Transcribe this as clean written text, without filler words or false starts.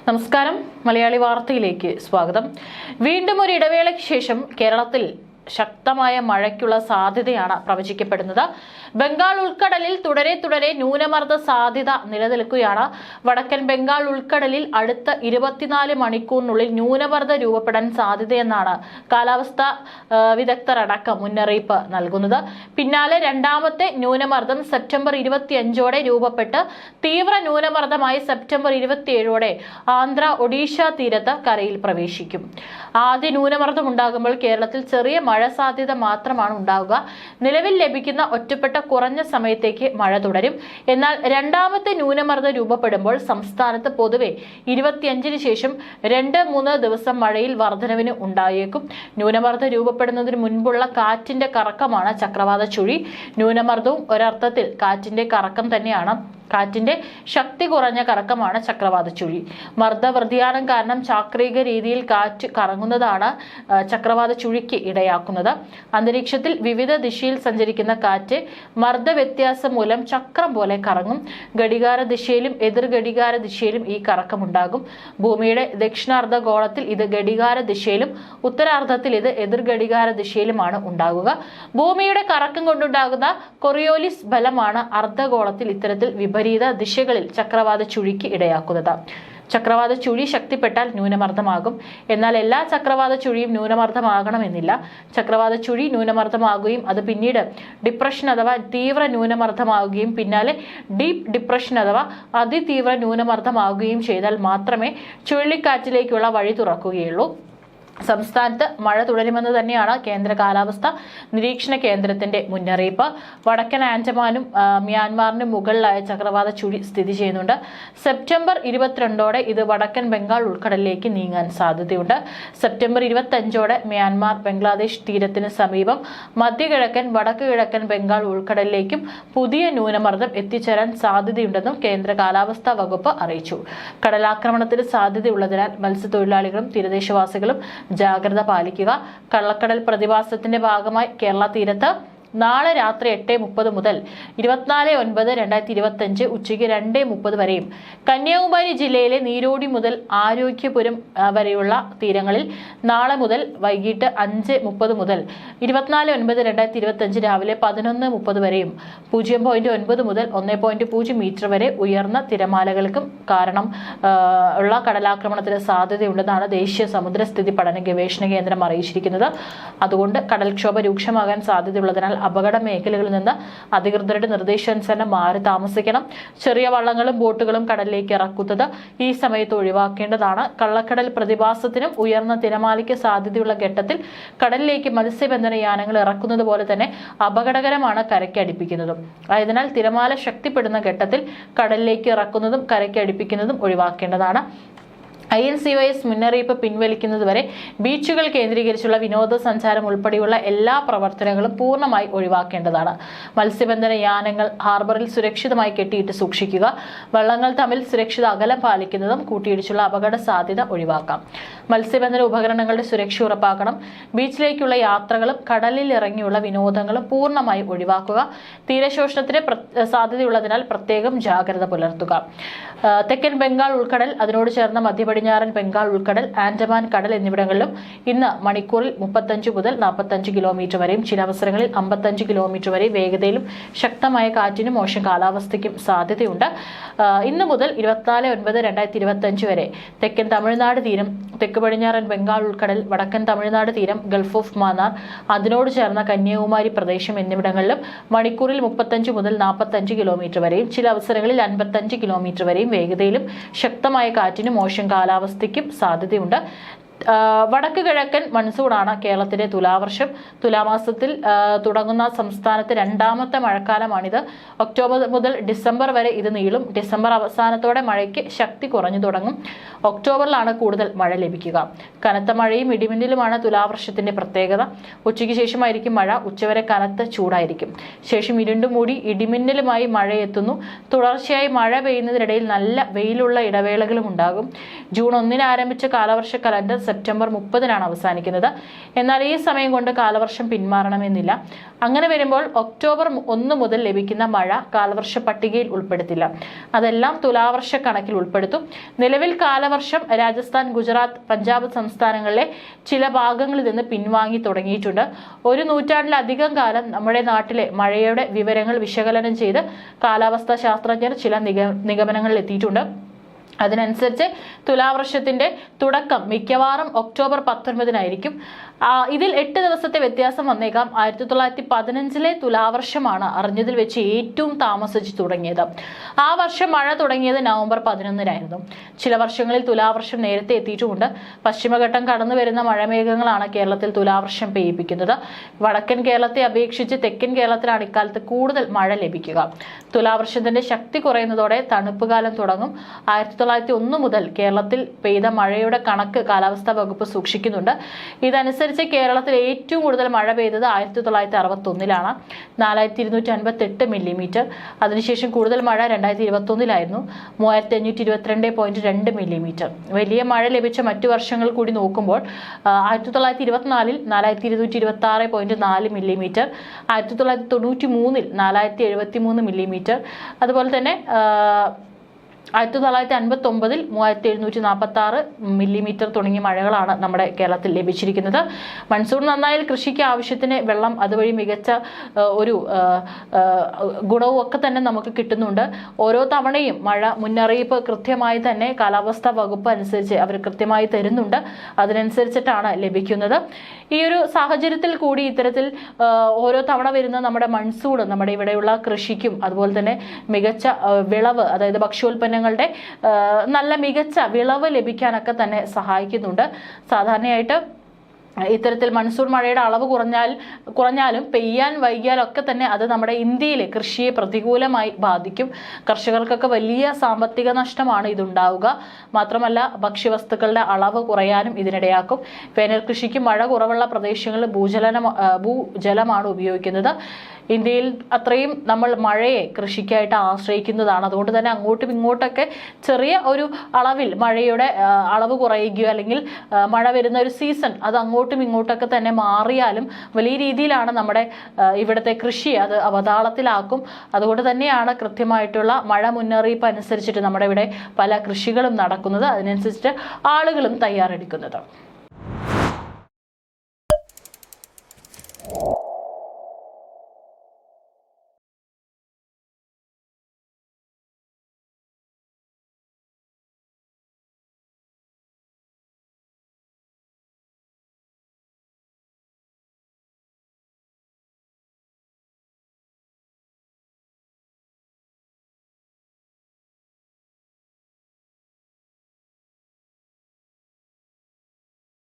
നമസ്കാരം. മലയാളി വാർത്തയിലേക്ക് സ്വാഗതം. വീണ്ടും ഒരു ഇടവേളയ്ക്ക് ശേഷം കേരളത്തിൽ ശക്തമായ മഴയ്ക്കുള്ള സാധ്യതയാണ് പ്രവചിക്കപ്പെടുന്നത്. ബംഗാൾ ഉൾക്കടലിൽ തുടരെ ന്യൂനമർദ്ദ സാധ്യത നിലനിൽക്കുകയാണ്. വടക്കൻ ബംഗാൾ ഉൾക്കടലിൽ അടുത്ത 24 മണിക്കൂറിനുള്ളിൽ ന്യൂനമർദ്ദം രൂപപ്പെടാൻ സാധ്യതയെന്നാണ് കാലാവസ്ഥാ വിദഗ്ധരടക്കം മുന്നറിയിപ്പ് നൽകുന്നത്. പിന്നാലെ രണ്ടാമത്തെ ന്യൂനമർദ്ദം സെപ്റ്റംബർ 25ഓടെ രൂപപ്പെട്ട് തീവ്ര ന്യൂനമർദ്ദമായി സെപ്റ്റംബർ 27ഓടെ ആന്ധ്ര ഒഡീഷ തീരത്ത് കരയിൽ പ്രവേശിക്കും. ആദ്യ ന്യൂനമർദ്ദം ഉണ്ടാകുമ്പോൾ കേരളത്തിൽ ചെറിയ മഴ സാധ്യത മാത്രമാണ് ഉണ്ടാവുക. നിലവിൽ ലഭിക്കുന്ന ഒറ്റപ്പെട്ട കുറഞ്ഞ സമയത്തേക്ക് മഴ തുടരും. എന്നാൽ രണ്ടാമത്തെ ന്യൂനമർദ്ദം രൂപപ്പെടുമ്പോൾ സംസ്ഥാനത്ത് പൊതുവെ 25-ന് ശേഷം 2-3 ദിവസം മഴയിൽ വർധനവിന് ഉണ്ടായേക്കും. ന്യൂനമർദ്ദം രൂപപ്പെടുന്നതിന് മുൻപുള്ള കാറ്റിന്റെ കറക്കമാണ് ചക്രവാത ചുഴി. ന്യൂനമർദ്ദവും ഒരർത്ഥത്തിൽ കാറ്റിന്റെ കറക്കം തന്നെയാണ്. കാറ്റിന്റെ ശക്തി കുറഞ്ഞ കറക്കമാണ് ചക്രവാത ചുഴി. മർദ്ദവ്യതിയാനം കാരണം ചാക്രിക രീതിയിൽ കാറ്റ് കറങ്ങുന്നതാണ് ചക്രവാത ചുഴിക്ക് ഇടയാക്കുന്നത്. അന്തരീക്ഷത്തിൽ വിവിധ ദിശയിൽ സഞ്ചരിക്കുന്ന കാറ്റ് മർദ്ദ വ്യത്യാസം മൂലം ചക്രം പോലെ കറങ്ങും. ഘടികാര ദിശയിലും എതിർ ഘടികാര ദിശയിലും ഈ കറക്കമുണ്ടാകും. ഭൂമിയുടെ ദക്ഷിണാർദ്ധഗോളത്തിൽ ഇത് ഘടികാര ദിശയിലും ഉത്തരാർദ്ധത്തിൽ ഇത് എതിർ ഘടികാര ദിശയിലുമാണ് ഉണ്ടാകുക. ഭൂമിയുടെ കറക്കം കൊണ്ടുണ്ടാകുന്ന കൊറിയോലിസ് ബലമാണ് അർദ്ധഗോളത്തിൽ ഇത്തരത്തിൽ വിപരീത ദിശകളിൽ ചക്രവാത ചുഴിക്ക് ഇടയാക്കുന്നത്. ചക്രവാത ചുഴി ശക്തിപ്പെട്ടാൽ ന്യൂനമർദ്ദമാകും. എന്നാൽ എല്ലാ ചക്രവാത ചുഴിയും ന്യൂനമർദ്ദമാകണമെന്നില്ല. ചക്രവാത ചുഴി ന്യൂനമർദ്ദമാകുകയും അത് പിന്നീട് ഡിപ്രഷൻ അഥവാ തീവ്ര ന്യൂനമർദ്ദമാകുകയും പിന്നാലെ ഡീപ് ഡിപ്രഷൻ അഥവാ അതിതീവ്ര ന്യൂനമർദ്ദമാകുകയും ചെയ്താൽ മാത്രമേ ചുഴലിക്കാറ്റിലേക്കുള്ള വഴി തുറക്കുകയുള്ളൂ. സംസ്ഥാനത്ത് മഴ തുടരുമെന്ന് തന്നെയാണ് കേന്ദ്ര കാലാവസ്ഥ നിരീക്ഷണ കേന്ദ്രത്തിന്റെ മുന്നറിയിപ്പ്. വടക്കൻ ആൻഡമാനും മ്യാൻമാറിനും മുകളിലായ ചക്രവാത ചുഴി സ്ഥിതി ചെയ്യുന്നുണ്ട്. സെപ്റ്റംബർ 22ഓടെ ഇത് വടക്കൻ ബംഗാൾ ഉൾക്കടലിലേക്ക് നീങ്ങാൻ സാധ്യതയുണ്ട്. സെപ്റ്റംബർ 25ഓടെ മ്യാൻമാർ ബംഗ്ലാദേശ് തീരത്തിന് സമീപം മധ്യകിഴക്കൻ വടക്ക് കിഴക്കൻ ബംഗാൾ ഉൾക്കടലിലേക്കും പുതിയ ന്യൂനമർദ്ദം എത്തിച്ചേരാൻ സാധ്യതയുണ്ടെന്നും കേന്ദ്ര കാലാവസ്ഥാ വകുപ്പ് അറിയിച്ചു. കടലാക്രമണത്തിന് സാധ്യതയുള്ളതിനാൽ മത്സ്യത്തൊഴിലാളികളും തീരദേശവാസികളും ജാഗ്രത പാലിക്കുക. കള്ളക്കടൽ പ്രതിഭാസത്തിന്റെ ഭാഗമായി കേരള തീരത്ത് നാളെ രാത്രി 8:30 മുതൽ 24/9/2025 ഉച്ചയ്ക്ക് 2:30 വരെയും കന്യാകുമാരി ജില്ലയിലെ നീരോടി മുതൽ ആരോഗ്യപുരം വരെയുള്ള തീരങ്ങളിൽ നാളെ മുതൽ വൈകിട്ട് 5:30 മുതൽ 24/9/2025 രാവിലെ 11:30 വരെയും 0.9 മുതൽ 1.0 മീറ്റർ വരെ ഉയർന്ന തിരമാലകൾക്കും കാരണം ഉള്ള കടലാക്രമണത്തിന് സാധ്യതയുണ്ടെന്നാണ് ദേശീയ സമുദ്രസ്ഥിതി പഠന ഗവേഷണ കേന്ദ്രം അറിയിച്ചിരിക്കുന്നത്. അതുകൊണ്ട് കടൽക്ഷോഭ രൂക്ഷമാകാൻ സാധ്യതയുള്ളതിനാൽ അപകട മേഖലകളിൽ നിന്ന് അധികൃതരുടെ നിർദ്ദേശാനുസരണം മാറി താമസിക്കണം. ചെറിയ വള്ളങ്ങളും ബോട്ടുകളും കടലിലേക്ക് ഇറക്കുന്നത് ഈ സമയത്ത് ഒഴിവാക്കേണ്ടതാണ്. കള്ളക്കടൽ പ്രതിഭാസത്തിനും ഉയർന്ന തിരമാലയ്ക്ക് സാധ്യതയുള്ള ഘട്ടത്തിൽ കടലിലേക്ക് മത്സ്യബന്ധന യാനങ്ങൾ ഇറക്കുന്നത് പോലെ തന്നെ അപകടകരമാണ് കരയ്ക്ക് അടുപ്പിക്കുന്നതും. ആയതിനാൽ തിരമാല ശക്തിപ്പെടുന്ന ഘട്ടത്തിൽ കടലിലേക്ക് ഇറക്കുന്നതും കരയ്ക്ക് അടുപ്പിക്കുന്നതും ഒഴിവാക്കേണ്ടതാണ്. INCOS മുന്നറിയിപ്പ് പിൻവലിക്കുന്നതുവരെ ബീച്ചുകൾ കേന്ദ്രീകരിച്ചുള്ള വിനോദസഞ്ചാരം ഉൾപ്പെടെയുള്ള എല്ലാ പ്രവർത്തനങ്ങളും പൂർണ്ണമായി ഒഴിവാക്കേണ്ടതാണ്. മത്സ്യബന്ധന യാനങ്ങൾ ഹാർബറിൽ സുരക്ഷിതമായി കെട്ടിയിട്ട് സൂക്ഷിക്കുക. വള്ളങ്ങൾ തമ്മിൽ സുരക്ഷിത അകലം പാലിക്കുന്നതും കൂട്ടിയിടിച്ചുള്ള അപകട സാധ്യത ഒഴിവാക്കാം. മത്സ്യബന്ധന ഉപകരണങ്ങളുടെ സുരക്ഷ ഉറപ്പാക്കണം. ബീച്ചിലേക്കുള്ള യാത്രകളും കടലിൽ ഇറങ്ങിയുള്ള വിനോദങ്ങളും പൂർണ്ണമായി ഒഴിവാക്കുക. തീരശോഷണത്തിന് സാധ്യതയുള്ളതിനാൽ പ്രത്യേകം ജാഗ്രത പുലർത്തുക. തെക്കൻ ബംഗാൾ ഉൾക്കടൽ, അതിനോട് ചേർന്ന മധ്യപടിഞ്ഞാറൻ ബംഗാൾ ഉൾക്കടൽ, ആൻഡമാൻ കടൽ എന്നിവിടങ്ങളിലും ഇന്ന് മണിക്കൂറിൽ 35 മുതൽ 45 കിലോമീറ്റർ വരെയും ചില അവസരങ്ങളിൽ 55 കിലോമീറ്റർ വരെ വേഗതയിലും ശക്തമായ കാറ്റിനും മോശം കാലാവസ്ഥയ്ക്കും സാധ്യതയുണ്ട്. ഇന്ന് മുതൽ 24/9/2025 വരെ തെക്കൻ തമിഴ്നാട് തീരം, തെക്ക് പടിഞ്ഞാറൻ ബംഗാൾ ഉൾക്കടൽ, വടക്കൻ തമിഴ്നാട് തീരം, ഗൾഫ് ഓഫ് മാന്നാർ, അതിനോട് ചേർന്ന കന്യാകുമാരി പ്രദേശം എന്നിവിടങ്ങളിലും മണിക്കൂറിൽ 35 മുതൽ 45 കിലോമീറ്റർ വരെയും ചില അവസരങ്ങളിൽ 55 കിലോമീറ്റർ വരെയും വേഗതയിലും ശക്തമായ കാറ്റിനും മോശം കാലാവസ്ഥയ്ക്കും സാധ്യതയുണ്ട്. വടക്ക് കിഴക്കൻ മൺസൂണാണ് കേരളത്തിലെ തുലാവർഷം. തുലാമാസത്തിൽ തുടങ്ങുന്ന സംസ്ഥാനത്ത് രണ്ടാമത്തെ മഴക്കാലമാണിത്. ഒക്ടോബർ മുതൽ ഡിസംബർ വരെ ഇത് നീളും. ഡിസംബർ അവസാനത്തോടെ മഴയ്ക്ക് ശക്തി കുറഞ്ഞു തുടങ്ങും. ഒക്ടോബറിലാണ് കൂടുതൽ മഴ ലഭിക്കുക. കനത്ത മഴയും ഇടിമിന്നലുമാണ് തുലാവർഷത്തിന്റെ പ്രത്യേകത. ഉച്ചയ്ക്ക് ശേഷമായിരിക്കും മഴ. ഉച്ചവരെ കനത്ത ചൂടായിരിക്കും. ശേഷം ഇരുണ്ടുമൂടി ഇടിമിന്നലുമായി മഴയെത്തുന്നു. തുടർച്ചയായി മഴ പെയ്യുന്നതിനിടയിൽ നല്ല വെയിലുള്ള ഇടവേളകളും ഉണ്ടാകും. ജൂൺ 1 ആരംഭിച്ച കാലവർഷ കലണ്ടർ സെപ്റ്റംബർ 30-നാണ് അവസാനിക്കുന്നത്. എന്നാൽ ഈ സമയം കൊണ്ട് കാലവർഷം പിന്മാറണമെന്നില്ല. അങ്ങനെ വരുമ്പോൾ ഒക്ടോബർ 1 മുതൽ ലഭിക്കുന്ന മഴ കാലവർഷ പട്ടികയിൽ ഉൾപ്പെടുത്തില്ല. അതെല്ലാം തുലാവർഷ കണക്കിൽ ഉൾപ്പെടുത്തും. നിലവിൽ കാലവർഷം രാജസ്ഥാൻ, ഗുജറാത്ത്, പഞ്ചാബ് സംസ്ഥാനങ്ങളിലെ ചില ഭാഗങ്ങളിൽ നിന്ന് പിൻവാങ്ങി തുടങ്ങിയിട്ടുണ്ട്. ഒരു നൂറ്റാണ്ടിലധികം കാലം നമ്മുടെ നാട്ടിലെ മഴയുടെ വിവരങ്ങൾ വിശകലനം ചെയ്ത് കാലാവസ്ഥാ ശാസ്ത്രജ്ഞർ ചില നിഗമനങ്ങളിൽ എത്തിയിട്ടുണ്ട്. അതിനനുസരിച്ച് തുലാവർഷത്തിന്റെ തുടക്കം മിക്കവാറും ഒക്ടോബർ 19-നായിരിക്കും. ഇതിൽ 8 ദിവസത്തെ വ്യത്യാസം വന്നേക്കാം. 1915-ലെ തുലാവർഷമാണ് അറിഞ്ഞതിൽ വെച്ച് ഏറ്റവും താമസിച്ച് തുടങ്ങിയത്. ആ വർഷം മഴ തുടങ്ങിയത് നവംബർ 11-നായിരുന്നു. ചില വർഷങ്ങളിൽ തുലാവർഷം നേരത്തെ എത്തിയിട്ടുമുണ്ട്. പശ്ചിമഘട്ടം കടന്നു വരുന്ന മഴമേഘങ്ങളാണ് കേരളത്തിൽ തുലാവർഷം പെയ്യിപ്പിക്കുന്നത്. വടക്കൻ കേരളത്തെ അപേക്ഷിച്ച് തെക്കൻ കേരളത്തിലാണ് ഇക്കാലത്ത് കൂടുതൽ മഴ ലഭിക്കുക. തുലാവർഷത്തിന്റെ ശക്തി കുറയുന്നതോടെ തണുപ്പ് കാലം തുടങ്ങും. 1901 മുതൽ കേരളത്തിൽ പെയ്ത മഴയുടെ കണക്ക് കാലാവസ്ഥാ വകുപ്പ് സൂക്ഷിക്കുന്നുണ്ട്. ഇതനുസരിച്ച് കേരളത്തിൽ ഏറ്റവും കൂടുതൽ മഴ പെയ്തത് 1961-ലാണ്, 4258 മില്ലിമീറ്റർ. അതിനുശേഷം കൂടുതൽ മഴ 2021-ലായിരുന്നു, 3522.2 മില്ലിമീറ്റർ. വലിയ മഴ ലഭിച്ച മറ്റു വർഷങ്ങൾ കൂടി നോക്കുമ്പോൾ 1924-ൽ 4226.4 മില്ലിമീറ്റർ, 1993-ൽ 4073 മില്ലിമീറ്റർ, അതുപോലെ തന്നെ 1959-ൽ 3746 മില്ലിമീറ്റർ തുടങ്ങിയ മഴകളാണ് നമ്മുടെ കേരളത്തിൽ ലഭിച്ചിരിക്കുന്നത്. മൺസൂൺ നന്നായാൽ കൃഷിക്ക് ആവശ്യത്തിന് വെള്ളം, അതുവഴി മികച്ച ഒരു ഗുണവും ഒക്കെ തന്നെ നമുക്ക് കിട്ടുന്നുണ്ട്. ഓരോ തവണയും മഴ മുന്നറിയിപ്പ് കൃത്യമായി തന്നെ കാലാവസ്ഥാ വകുപ്പ് അനുസരിച്ച് അവർ കൃത്യമായി തരുന്നുണ്ട്. അതിനനുസരിച്ചിട്ടാണ് ലഭിക്കുന്നത്. ഈ ഒരു സാഹചര്യത്തിൽ കൂടി ഇത്തരത്തിൽ ഓരോ തവണ വരുന്ന നമ്മുടെ മൺസൂൺ നമ്മുടെ ഇവിടെയുള്ള കൃഷിക്കും അതുപോലെ തന്നെ മികച്ച വിളവ്, അതായത് ഭക്ഷ്യോൽപ്പന്നങ്ങളുടെ നല്ല മികച്ച വിളവ് ലഭിക്കാനൊക്കെ തന്നെ സഹായിക്കുന്നുണ്ട്. സാധാരണയായിട്ട് ഇത്തരത്തിൽ മൺസൂൺ മഴയുടെ അളവ് കുറഞ്ഞാലും പെയ്യാൻ വൈകിയാലൊക്കെ തന്നെ അത് നമ്മുടെ ഇന്ത്യയിലെ കൃഷിയെ പ്രതികൂലമായി ബാധിക്കും. കർഷകർക്കൊക്കെ വലിയ സാമ്പത്തിക നഷ്ടമാണ് ഇതുണ്ടാവുക. മാത്രമല്ല ഭക്ഷ്യവസ്തുക്കളുടെ അളവ് കുറയാനും ഇതിനിടയാക്കും. വേനൽ കൃഷിക്ക് മഴ കുറവുള്ള പ്രദേശങ്ങളിൽ ഭൂജലമാണ് ഉപയോഗിക്കുന്നത്. ഇന്ത്യയിൽ അത്രയും നമ്മൾ മഴയെ കൃഷിക്കായിട്ട് ആശ്രയിക്കുന്നതാണ്. അതുകൊണ്ട് തന്നെ അങ്ങോട്ടും ഇങ്ങോട്ടൊക്കെ ചെറിയ ഒരു അളവിൽ മഴയുടെ അളവ് കുറയുകയോ അല്ലെങ്കിൽ മഴ വരുന്ന ഒരു സീസൺ അത് അങ്ങോട്ടും ഇങ്ങോട്ടൊക്കെ തന്നെ മാറിയാലും വലിയ രീതിയിലാണ് നമ്മുടെ ഇവിടുത്തെ കൃഷി അത് അവതാളത്തിലാക്കും. അതുകൊണ്ട് തന്നെയാണ് കൃത്യമായിട്ടുള്ള മഴ മുന്നറിയിപ്പ് അനുസരിച്ചിട്ട് നമ്മുടെ ഇവിടെ പല കൃഷികളും നടക്കുന്നത്. അതിനനുസരിച്ചിട്ട് ആളുകളും തയ്യാറെടുക്കുന്നത്.